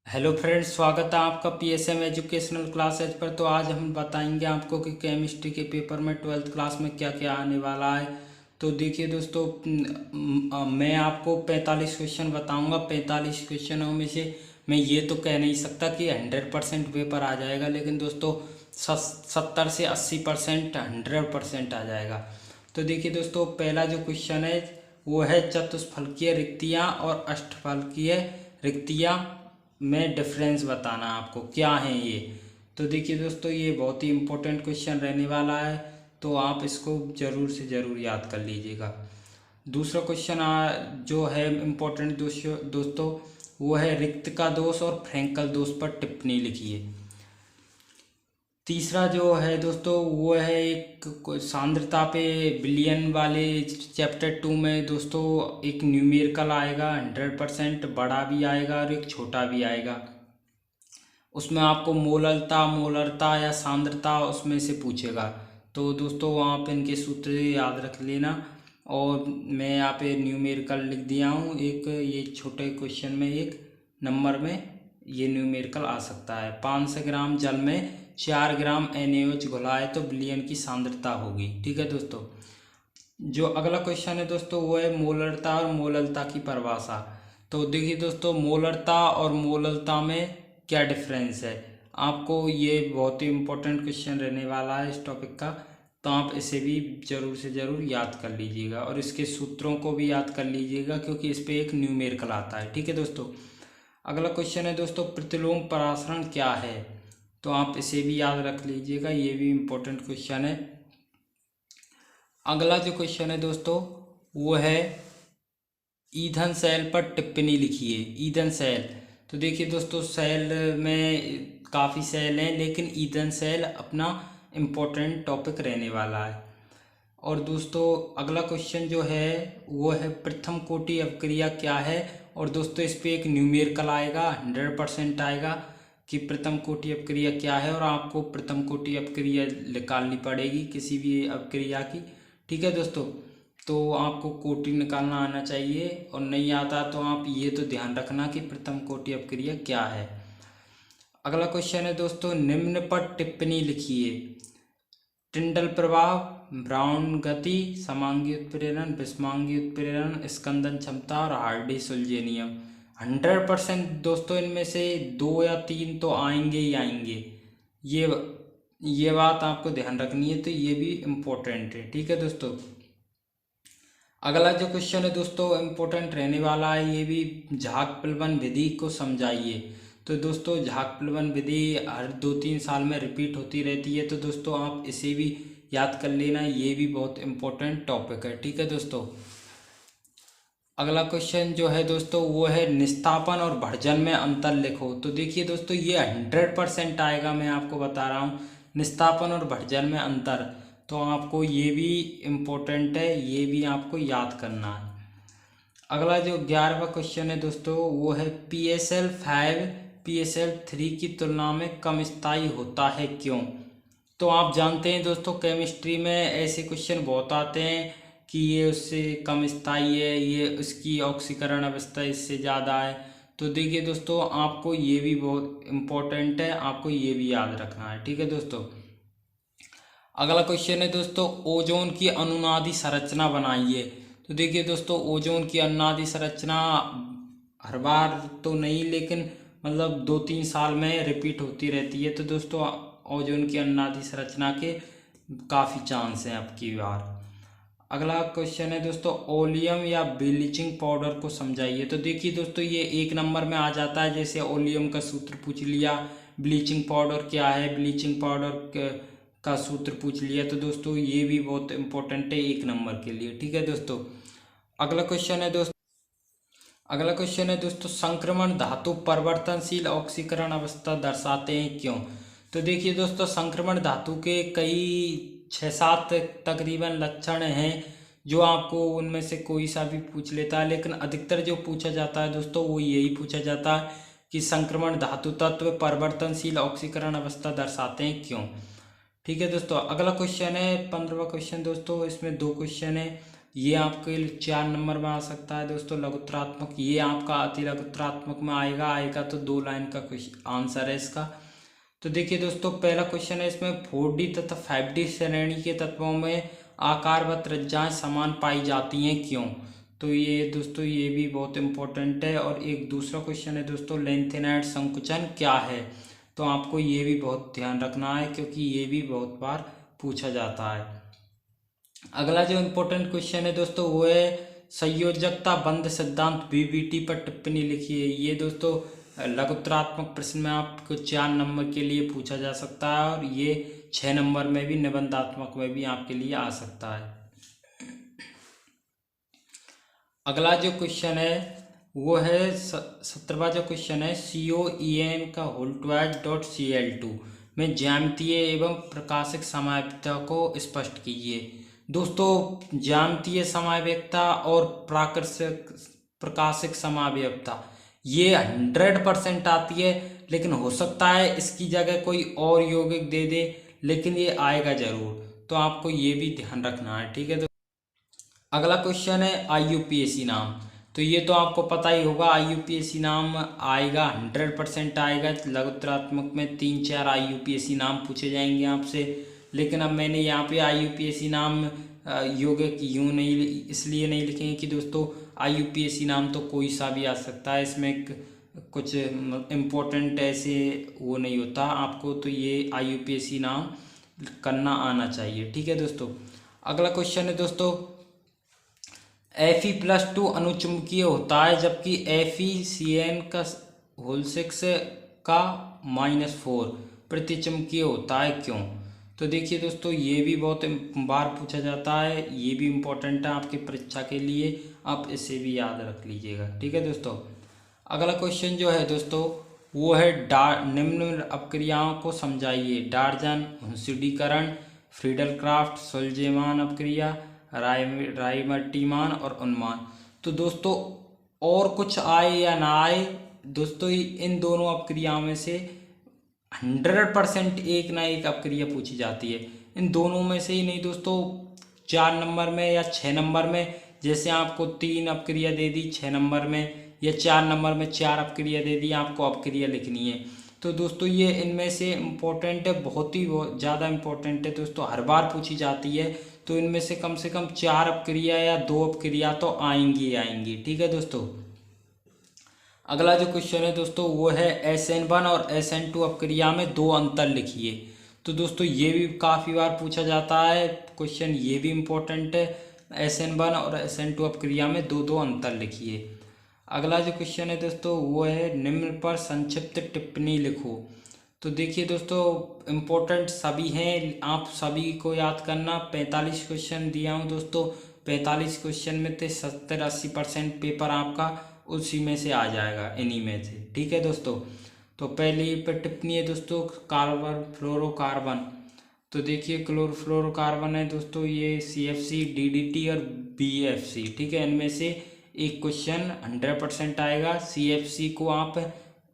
Hello friends, स्वागत है आपका पीएसएम एजुकेशनल क्लासेज पर। तो आज हम बताएंगे आपको कि केमिस्ट्री के पेपर में 12th क्लास में क्या क्या आने वाला है। तो देखिए दोस्तों, मैं आपको 45 क्वेश्चन बताऊंगा। 45 क्वेश्चनों में से मैं ये तो कह नहीं सकता कि 100% पेपर आ जाएगा, लेकिन दोस्तों 70 से 80% 100% आ जाएगा। तो देखिए दोस्तों, पहला जो क्वेश्चन है वो है चतुष्फलकीय रिक्तियाँ और अष्टफलकीय रिक्तियाँ में डिफरेंस बताना आपको क्या है ये। तो देखिए दोस्तों, ये बहुत ही इम्पोर्टेंट क्वेश्चन रहने वाला है, तो आप इसको ज़रूर से ज़रूर याद कर लीजिएगा। दूसरा क्वेश्चन जो है इम्पोर्टेंट दोस्तों, वो है रिक्त का दोष और फ्रैंकल दोष पर टिप्पणी लिखिए। तीसरा जो है दोस्तों, वो है एक सांद्रता पे बिलियन वाले चैप्टर 2 में दोस्तों एक न्यूमेरिकल आएगा। 100% बड़ा भी आएगा और एक छोटा भी आएगा। उसमें आपको मोलरता या सांद्रता उसमें से पूछेगा। तो दोस्तों आप इनके सूत्र याद रख लेना। और मैं यहाँ पे न्यूमेरिकल लिख दिया हूँ एक, ये छोटे क्वेश्चन में एक नंबर में ये न्यूमेरिकल आ सकता है। 500 ग्राम जल में 4 ग्राम NaOH घुलाए तो बिलियन की सांद्रता होगी। ठीक है दोस्तों। जो अगला क्वेश्चन है दोस्तों, वो है मोलरता और मोललता की परिभाषा। तो देखिए दोस्तों, मोलरता और मोललता में क्या डिफरेंस है, आपको ये बहुत ही इम्पोर्टेंट क्वेश्चन रहने वाला है इस टॉपिक का। तो आप इसे भी ज़रूर से ज़रूर याद कर लीजिएगा और इसके सूत्रों को भी याद कर लीजिएगा, क्योंकि इस पे एक न्यूमेरिकल आता है। ठीक है दोस्तों। अगला क्वेश्चन है दोस्तों, प्रतिलोम परासरण क्या है। तो आप इसे भी याद रख लीजिएगा, ये भी इम्पोर्टेंट क्वेश्चन है। अगला जो क्वेश्चन है दोस्तों, वो है ईंधन सेल पर टिप्पणी लिखिए। ईंधन सेल, तो देखिए दोस्तों, सेल में काफ़ी सेल हैं, लेकिन ईंधन सेल अपना इम्पोर्टेंट टॉपिक रहने वाला है। और दोस्तों अगला क्वेश्चन जो है वो है प्रथम कोटि अपक्रिया क्या है। और दोस्तों इस पे एक न्यूमेरिकल आएगा, 100% आएगा कि प्रथम कोटि अपक्रिया क्या है, और आपको प्रथम कोटि अपक्रिया निकालनी पड़ेगी किसी भी अपक्रिया की। ठीक है दोस्तों। तो आपको कोटि निकालना आना चाहिए, और नहीं आता तो आप ये तो ध्यान रखना कि प्रथम कोटि अपक्रिया क्या है। अगला क्वेश्चन है दोस्तों, निम्न पर टिप्पणी लिखिए। टिंडल प्रभाव, ब्राउन गति, समांगी उत्प्रेरण, विषमांगी उत्प्रेरण, स्कंदन क्षमता और हार्डी सुलझे नियम। 100% दोस्तों इनमें से 2 या 3 तो आएंगे ही आएंगे। ये ये बात आपको ध्यान रखनी है, तो ये भी इम्पोर्टेंट है। ठीक है दोस्तों। अगला जो क्वेश्चन है दोस्तों इम्पोर्टेंट रहने वाला है, ये भी झाग प्लवन विधि को समझाइए। तो दोस्तों झाग प्लवन विधि हर 2-3 साल में रिपीट होती रहती है, तो दोस्तों आप इसे भी याद कर लेना, ये भी बहुत इम्पोर्टेंट टॉपिक है। ठीक है दोस्तों। अगला क्वेश्चन जो है दोस्तों, वो है निस्तापन और भर्जन में अंतर लिखो। तो देखिए दोस्तों, ये 100% आएगा, मैं आपको बता रहा हूँ। निस्तापन और भर्जन में अंतर, तो आपको ये भी इम्पोर्टेंट है, ये भी आपको याद करना है। अगला जो 11वां क्वेश्चन है दोस्तों, वो है PSL5 PSL3 की तुलना में कम स्थायी होता है क्यों। तो आप जानते हैं दोस्तों, केमिस्ट्री में ऐसे क्वेश्चन बहुत आते हैं कि ये उससे कम स्थायी है, ये उसकी ऑक्सीकरण अवस्था इससे ज़्यादा है। तो देखिए दोस्तों, आपको ये भी बहुत इम्पोर्टेंट है, आपको ये भी याद रखना है। ठीक है दोस्तों। अगला क्वेश्चन है दोस्तों, ओजोन की अनुनादी संरचना बनाइए। तो देखिए दोस्तों, ओजोन की अनुनादी संरचना हर बार तो नहीं, लेकिन मतलब 2-3 साल में रिपीट होती रहती है। तो दोस्तों ओजोन की अनुनादी संरचना के काफ़ी चांस हैं अब की बार। अगला क्वेश्चन है दोस्तों, ओलियम या ब्लीचिंग पाउडर को समझाइए। तो देखिए दोस्तों, ये 1 नंबर में आ जाता है, जैसे ओलियम का सूत्र पूछ लिया, ब्लीचिंग पाउडर क्या है, ब्लीचिंग पाउडर का सूत्र पूछ लिया। तो दोस्तों ये भी बहुत इंपॉर्टेंट है 1 नंबर के लिए। ठीक है दोस्तों। अगला क्वेश्चन है दोस्तों, संक्रमण धातु परिवर्तनशील ऑक्सीकरण अवस्था दर्शाते हैं क्यों। तो देखिए दोस्तों, संक्रमण धातु के कई 6-7 तकरीबन लक्षण हैं, जो आपको उनमें से कोई सा भी पूछ लेता है, लेकिन अधिकतर जो पूछा जाता है दोस्तों वो यही पूछा जाता है कि संक्रमण धातु तत्व परिवर्तनशील ऑक्सीकरण अवस्था दर्शाते हैं क्यों। ठीक है दोस्तों। अगला क्वेश्चन है 15वां क्वेश्चन दोस्तों, इसमें 2 क्वेश्चन है। ये आपके 4 नंबर में आ सकता है दोस्तों। लघुत्तरात्मक ये आपका अति लघुत्तरात्मक में आएगा तो 2 लाइन का आंसर है इसका। तो देखिए दोस्तों पहला क्वेश्चन है इसमें 4D तथा 5D श्रेणी के तत्वों में आकार व त्रिज्याएं समान पाई जाती हैं क्यों। तो ये दोस्तों ये भी बहुत इंपॉर्टेंट है। और एक दूसरा क्वेश्चन है दोस्तों लेंथेनाइड संकुचन क्या है। तो आपको ये भी बहुत ध्यान रखना है क्योंकि ये भी बहुत बार पूछा जाता है। अगला जो इम्पोर्टेंट क्वेश्चन है दोस्तों वो है संयोजकता बंध सिद्धांत बीबीटी पर टिप्पणी लिखिए। ये दोस्तों लघुत्तरात्मक प्रश्न में आपको 4 नंबर के लिए पूछा जा सकता है और ये 6 नंबर में भी निबंधात्मक में भी आपके लिए आ सकता है। अगला जो क्वेश्चन है वो है 17वां जो क्वेश्चन है COEN का होल्टवाइज.Cl2 में ज्यामितीय एवं प्रकाशिक समवेतता को स्पष्ट कीजिए। दोस्तों ज्यामितीय समवेतता और प्रकाशिक समवेतता ये 100% आती है, लेकिन हो सकता है इसकी जगह कोई और यौगिक दे दे, लेकिन ये आएगा जरूर। तो आपको ये भी ध्यान रखना है, ठीक है। तो अगला क्वेश्चन है IUPAC नाम। तो ये तो आपको पता ही होगा, IUPAC नाम आएगा 100% आएगा। लघुत्तरात्मक में 3-4 IUPAC नाम पूछे जाएंगे आपसे, लेकिन अब मैंने यहाँ पे IUPAC नाम यौगिक यूँ नहीं इसलिए नहीं लिखेंगे कि दोस्तों IUPAC नाम तो कोई सा भी आ सकता है, इसमें कुछ इम्पोर्टेंट ऐसे वो नहीं होता आपको। तो ये IUPAC नाम करना आना चाहिए, ठीक है दोस्तों। अगला क्वेश्चन है दोस्तों Fe+2 अनुचुंबकीय होता है जबकि FeCN का होल 6 का -4 प्रतिचुंबकीय होता है क्यों। तो देखिए दोस्तों ये भी बहुत बार पूछा जाता है, ये भी इम्पोर्टेंट है आपकी परीक्षा के लिए, आप इसे भी याद रख लीजिएगा, ठीक है दोस्तों। अगला क्वेश्चन जो है दोस्तों वो है निम्न अपक्रियाओं को समझाइए। डार्जन, हुंसिडीकरण, फ्रीडल-क्राफ्ट, सुल्ज़ेमान अपक्रिया, रायमर्टीमान और उन्मान। तो दोस्तों और कुछ आए या ना आए दोस्तों, इन दोनों अपक्रियाओं में से 100% एक ना एक अपक्रिया पूछी जाती है। इन दोनों में से ही नहीं दोस्तों, 4 नंबर में या 6 नंबर में, जैसे आपको 3 अपक्रिया दे दी 6 नंबर में, या 4 नंबर में 4 अपक्रिया दे दी, आपको अपक्रिया लिखनी है। तो दोस्तों ये इनमें से इम्पोर्टेंट है, बहुत ही ज़्यादा इम्पोर्टेंट है दोस्तों, हर बार पूछी जाती है। तो इनमें से कम 4 अपक्रिया या 2 अपक्रिया तो आएंगी, ठीक है दोस्तों। अगला जो क्वेश्चन है दोस्तों वो है SN1 और SN2 अपक्रिया में 2 अंतर लिखिए। तो दोस्तों ये भी काफ़ी बार पूछा जाता है क्वेश्चन, ये भी इम्पोर्टेंट है। SN1 और SN2 अपक्रिया में 2 अंतर लिखिए। अगला जो क्वेश्चन है दोस्तों वो है निम्न पर संक्षिप्त टिप्पणी लिखो। तो देखिए दोस्तों इम्पोर्टेंट सभी हैं, आप सभी को याद करना। 45 क्वेश्चन दिया हूँ दोस्तों, 45 क्वेश्चन में से 70-80% पेपर आपका उसी में से आ जाएगा, इन्हीं में से, ठीक है दोस्तों। तो पहली पर टिप्पणी है दोस्तों कार्बन फ्लोरोकार्बन। तो देखिए क्लोरोफ्लोरोकार्बन है दोस्तों, ये CFC, DDT और BFC, ठीक है। इनमें से एक क्वेश्चन 100% आएगा। CFC को आप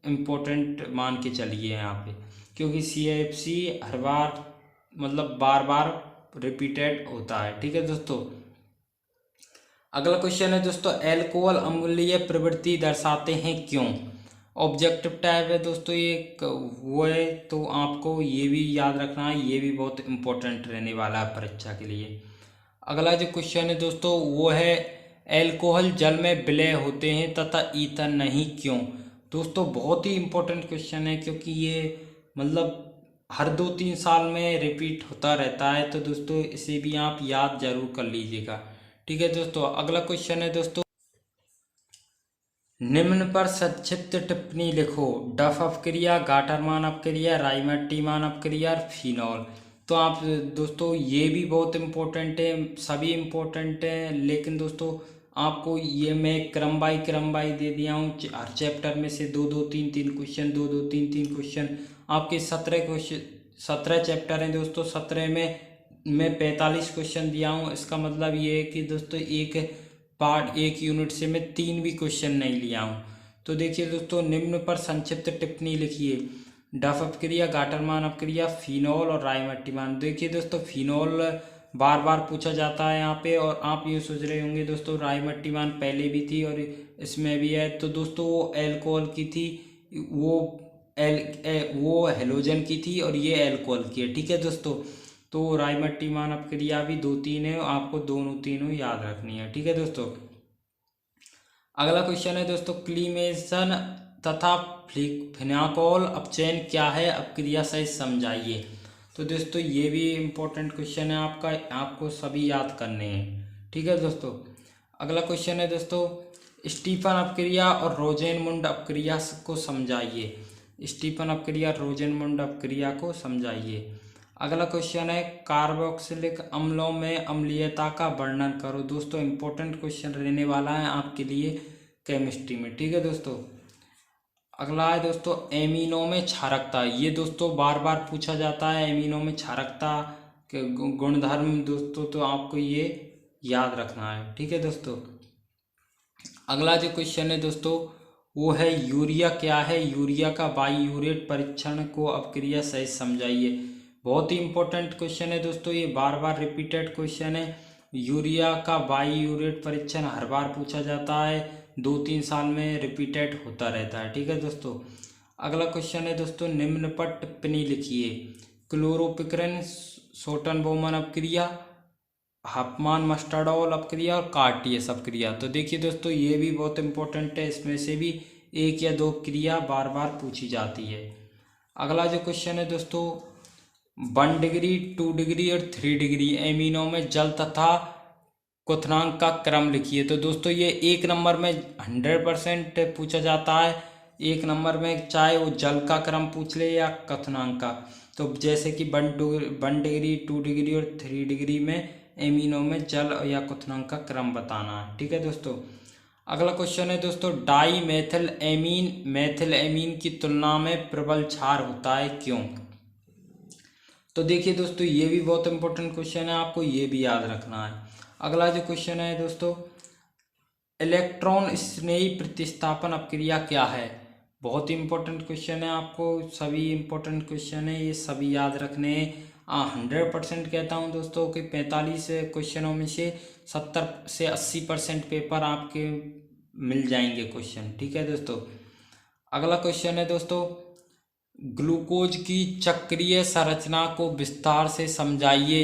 इम्पोर्टेंट मान के चलिए यहाँ पे, क्योंकि CFC हर बार मतलब बार बार रिपीटेड होता है, ठीक है दोस्तों। अगला क्वेश्चन है दोस्तों एल्कोहल अम्लीय प्रवृत्ति दर्शाते हैं क्यों। ऑब्जेक्टिव टाइप है दोस्तों ये वो है, तो आपको ये भी याद रखना है, ये भी बहुत इम्पोर्टेंट रहने वाला है परीक्षा के लिए। अगला जो क्वेश्चन है दोस्तों वो है एल्कोहल जल में विलय होते हैं तथा ईथर नहीं क्यों। दोस्तों बहुत ही इम्पोर्टेंट क्वेश्चन है, क्योंकि ये मतलब हर 2-3 साल में रिपीट होता रहता है। तो दोस्तों इसे भी आप याद जरूर कर लीजिएगा, ठीक है दोस्तों। अगला क्वेश्चन है दोस्तों निम्न पर संक्षिप्त टिप्पणी लिखो। डफ अपक्रिया, गाटरमान अपक्रिया, रायमर्टीमान अपक्रिया, फिनॉल। तो आप दोस्तों ये भी बहुत इम्पोर्टेंट है, सभी इम्पोर्टेंट है, लेकिन दोस्तों आपको ये मैं क्रम बाई दे दिया हूँ। हर चैप्टर में से 2-2, 3-3 क्वेश्चन, 2-2, 3-3 क्वेश्चन। आपके 17 चैप्टर हैं दोस्तों, 17 में मैं 45 क्वेश्चन दिया हूँ। इसका मतलब ये है कि दोस्तों एक यूनिट से मैं 3 भी क्वेश्चन नहीं लिया हूँ। तो देखिए दोस्तों निम्न पर संक्षिप्त टिप्पणी लिखिए। डफ अपक्रिया, गाटरमान अपक्रिया, फिनॉल और रायमर्टीमान। देखिए दोस्तों फिनॉल बार बार पूछा जाता है यहाँ पे। और आप ये सोच रहे होंगे दोस्तों राई मट्टी मान पहले भी थी और इसमें भी है, तो दोस्तों वो अल्कोहल की थी, वो वो हेलोजन की थी और ये अल्कोहल की है। ठीक है दोस्तों, तो राई मट्टी मान अपक्रिया भी 2-3 है, आपको दोनों तीनों याद रखनी है। ठीक है दोस्तों, अगला क्वेश्चन है दोस्तों क्लीमेशन तथा फिनाकोल अपचयन क्या है, अपक्रिया सहित समझाइए। तो दोस्तों ये भी इम्पोर्टेंट क्वेश्चन है आपका, आपको सभी याद करने हैं। ठीक है दोस्तों, अगला क्वेश्चन है दोस्तों स्टीफन अपक्रिया और रोजेनमुंड अपक्रिया को समझाइए। स्टीफन अपक्रिया रोजेनमुंड अपक्रिया को समझाइए। अगला क्वेश्चन है कार्बोक्सिलिक अम्लों में अम्लीयता का वर्णन करो। दोस्तों इम्पोर्टेंट क्वेश्चन रहने वाला है आपके लिए केमिस्ट्री में। ठीक है दोस्तों, अगला है दोस्तों एमिनो में क्षारकता। ये दोस्तों बार बार पूछा जाता है, एमिनो में क्षारकता के गुणधर्म दोस्तों, तो आपको ये याद रखना है। ठीक है दोस्तों, अगला जो क्वेश्चन है दोस्तों वो है यूरिया क्या है, यूरिया का बाईयूरेट परीक्षण को अपक्रिया सहित समझाइए। बहुत ही इंपॉर्टेंट क्वेश्चन है दोस्तों, ये बार बार रिपीटेड क्वेश्चन है। यूरिया का बाईयूरेट परीक्षण हर बार पूछा जाता है, 2-3 साल में रिपीटेड होता रहता है। ठीक है दोस्तों, अगला क्वेश्चन है दोस्तों निम्न पर टिप्पणी लिखिए। क्लोरोपिक्रन सोटन बोमन अपक्रिया, हफमान मस्टर्डॉल अपक्रिया और कार्टियस अपक्रिया। तो देखिए दोस्तों ये भी बहुत इंपॉर्टेंट है, इसमें से भी 1 या 2 क्रिया बार बार पूछी जाती है। अगला जो क्वेश्चन है दोस्तों 1 डिग्री 2 डिग्री और 3 डिग्री एमिनो में जल तथा क्वथनांक का क्रम लिखिए। तो दोस्तों ये 1 नंबर में 100% पूछा जाता है, 1 नंबर में चाहे वो जल का क्रम पूछ ले या क्वथनांक का। तो जैसे कि 1 डिग्री 2 डिग्री और 3 डिग्री में एमिनो में जल या क्वथनांक का क्रम बताना है। ठीक है दोस्तों, अगला क्वेश्चन है दोस्तों di methyl amine methyl amine की तुलना में प्रबल क्षार होता है, क्यों। तो देखिए दोस्तों ये भी बहुत इंपॉर्टेंट क्वेश्चन है, आपको ये भी याद रखना है। अगला जो क्वेश्चन है दोस्तों इलेक्ट्रॉन स्नेही प्रतिस्थापन अपक्रिया क्या है। बहुत ही इंपॉर्टेंट क्वेश्चन है, आपको सभी इंपॉर्टेंट क्वेश्चन है ये सभी याद रखने हैं। 100% कहता हूँ दोस्तों कि 45 क्वेश्चनों में से 70 से 80% पेपर आपके मिल जाएंगे क्वेश्चन। ठीक है दोस्तों, अगला क्वेश्चन है दोस्तों ग्लूकोज की चक्रीय संरचना को विस्तार से समझाइए।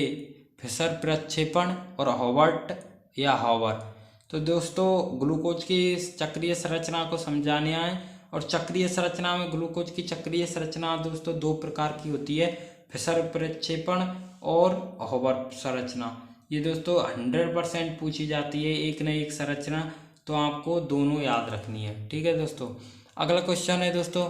फिशर प्रक्षेपण और हॉवर्ट या हॉवर। तो दोस्तों ग्लूकोज की चक्रीय संरचना को समझाने आए, और चक्रीय संरचना में ग्लूकोज की चक्रीय संरचना दोस्तों 2 प्रकार की होती है, फिशर प्रक्षेपण और हॉवर संरचना। ये दोस्तों 100% पूछी जाती है एक न एक संरचना, तो आपको दोनों याद रखनी है। ठीक है दोस्तों, अगला क्वेश्चन है दोस्तों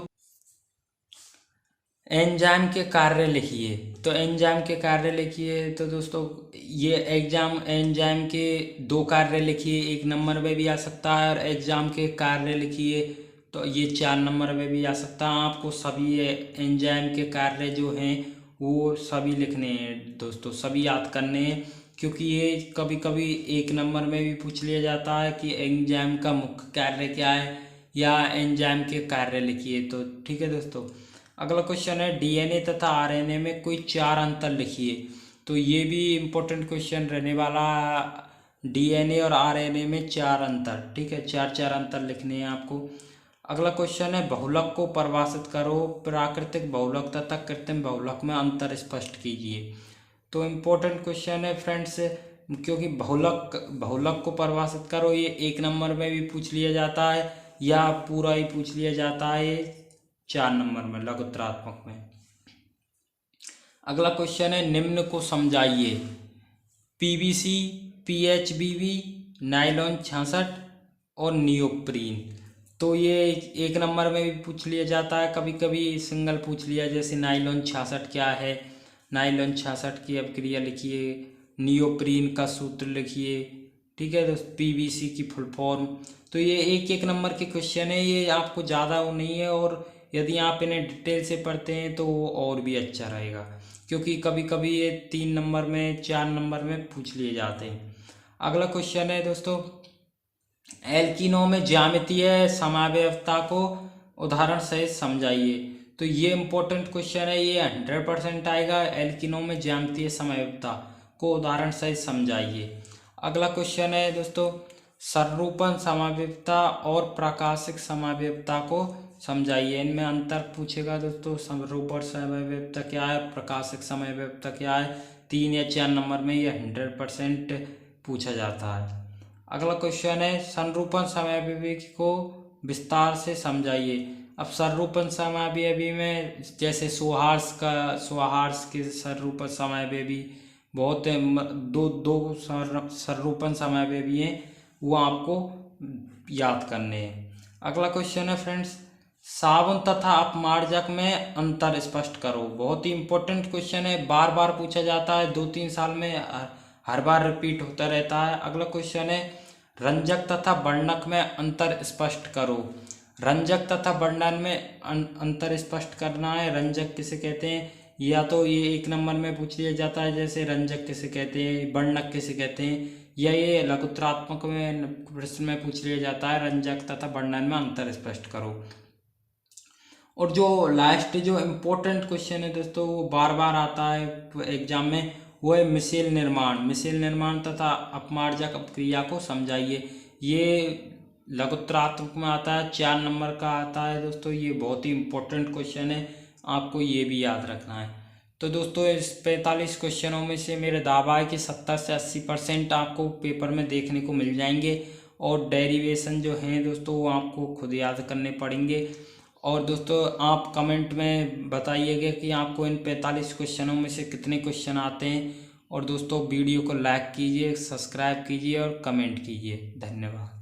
एंजाइम के कार्य लिखिए। तो एंजाइम के कार्य लिखिए, तो दोस्तों ये एंजाइम के 2 कार्य लिखिए, 1 नंबर में भी आ सकता है, और एग्जाम के कार्य लिखिए तो ये 4 नंबर में भी आ सकता है। आपको सभी एंजाइम के कार्य जो हैं वो सभी लिखने हैं दोस्तों, सभी याद करने हैं, क्योंकि ये कभी कभी 1 नंबर में भी पूछ लिया जाता है कि एंजाइम का मुख्य कार्य क्या है, या एंजाइम के कार्य लिखिए। तो ठीक है दोस्तों, अगला क्वेश्चन है डीएनए तथा आरएनए में कोई 4 अंतर लिखिए। तो ये भी इम्पोर्टेंट क्वेश्चन रहने वाला, डीएनए और आरएनए में 4 अंतर। ठीक है, 4 अंतर लिखने हैं आपको। अगला क्वेश्चन है बहुलक को परिभाषित करो, प्राकृतिक बहुलक तथा कृत्रिम बहुलक में अंतर स्पष्ट कीजिए। तो इम्पोर्टेंट क्वेश्चन है फ्रेंड्स, क्योंकि बहुलक को परिभाषित करो ये 1 नंबर में भी पूछ लिया जाता है, या पूरा ही पूछ लिया जाता है 4 नंबर में लघुत्तरात्मक में। अगला क्वेश्चन है निम्न को समझाइए। पीवीसी, पीएचबीवी, नायलॉन 66 और नियोप्रीन। तो ये 1 नंबर में भी पूछ लिया जाता है, कभी कभी सिंगल पूछ लिया, जैसे नायलॉन 66 क्या है, नायलॉन 66 की अपक्रिया लिखिए, नियोप्रीन का सूत्र लिखिए। ठीक है दोस्त, पीवीसी की फुल फॉर्म। तो ये 1 नंबर के क्वेश्चन है, ये आपको ज़्यादा वो नहीं है, और यदि आप इन्हें डिटेल से पढ़ते हैं तो वो और भी अच्छा रहेगा, क्योंकि कभी कभी ये 3 नंबर में 4 नंबर में पूछ लिए जाते हैं। अगला क्वेश्चन है दोस्तों एल्कीनों में ज्यामितीय समावयवता को उदाहरण सहित समझाइए। तो ये इम्पोर्टेंट क्वेश्चन है, ये 100% आएगा। एल्कीनों में ज्यामितीय समावयवता को उदाहरण सहित समझाइए। अगला क्वेश्चन है दोस्तों, संरूपण समव्यवता और प्रकाशिक समव्यवता को समझाइए। इनमें अंतर पूछेगा दोस्तों। संरूपण समव्यवता क्या है, प्रकाशिक समव्यवता क्या है। 3 या 4 नंबर में ये 100% पूछा जाता है। अगला क्वेश्चन है, संरूपण समव्यवी को विस्तार से समझाइए। अब संरूपण समव्यवी में जैसे सोहार्स के संरूपण समव्यवी बहुत दो संरूपण समव्यवी हैं, वो आपको याद करने हैं। अगला क्वेश्चन है फ्रेंड्स, साबुन तथा अपमार्जक में अंतर स्पष्ट करो। बहुत ही इंपॉर्टेंट क्वेश्चन है, बार बार पूछा जाता है, 2-3 साल में हर बार रिपीट होता रहता है। अगला क्वेश्चन है, रंजक तथा वर्णक में अंतर स्पष्ट करो। रंजक तथा वर्णन में अंतर स्पष्ट करना है। रंजक किसे कहते हैं, या तो ये 1 नंबर में पूछ लिया जाता है, जैसे रंजक किसे कहते हैं, वर्णक किसे कहते हैं, या ये लघुत्रात्मक में प्रश्न में पूछ लिया जाता है, रंजक तथा वर्णन में अंतर स्पष्ट करो। और जो लास्ट जो इम्पोर्टेंट क्वेश्चन है दोस्तों, वो बार बार आता है एग्जाम में, वो है मिसेल निर्माण। मिसेल निर्माण तथा अपमार्जक अपक्रिया को समझाइए। ये लघुत्रात्मक में आता है, 4 नंबर का आता है दोस्तों। ये बहुत ही इम्पोर्टेंट क्वेश्चन है, आपको ये भी याद रखना है। तो दोस्तों इस 45 क्वेश्चनों में से मेरे दावा है कि 70 से 80% आपको पेपर में देखने को मिल जाएंगे, और डेरिवेशन जो हैं दोस्तों वो आपको खुद याद करने पड़ेंगे। और दोस्तों आप कमेंट में बताइएगा कि आपको इन 45 क्वेश्चनों में से कितने क्वेश्चन आते हैं। और दोस्तों वीडियो को लाइक कीजिए, सब्सक्राइब कीजिए और कमेंट कीजिए। धन्यवाद।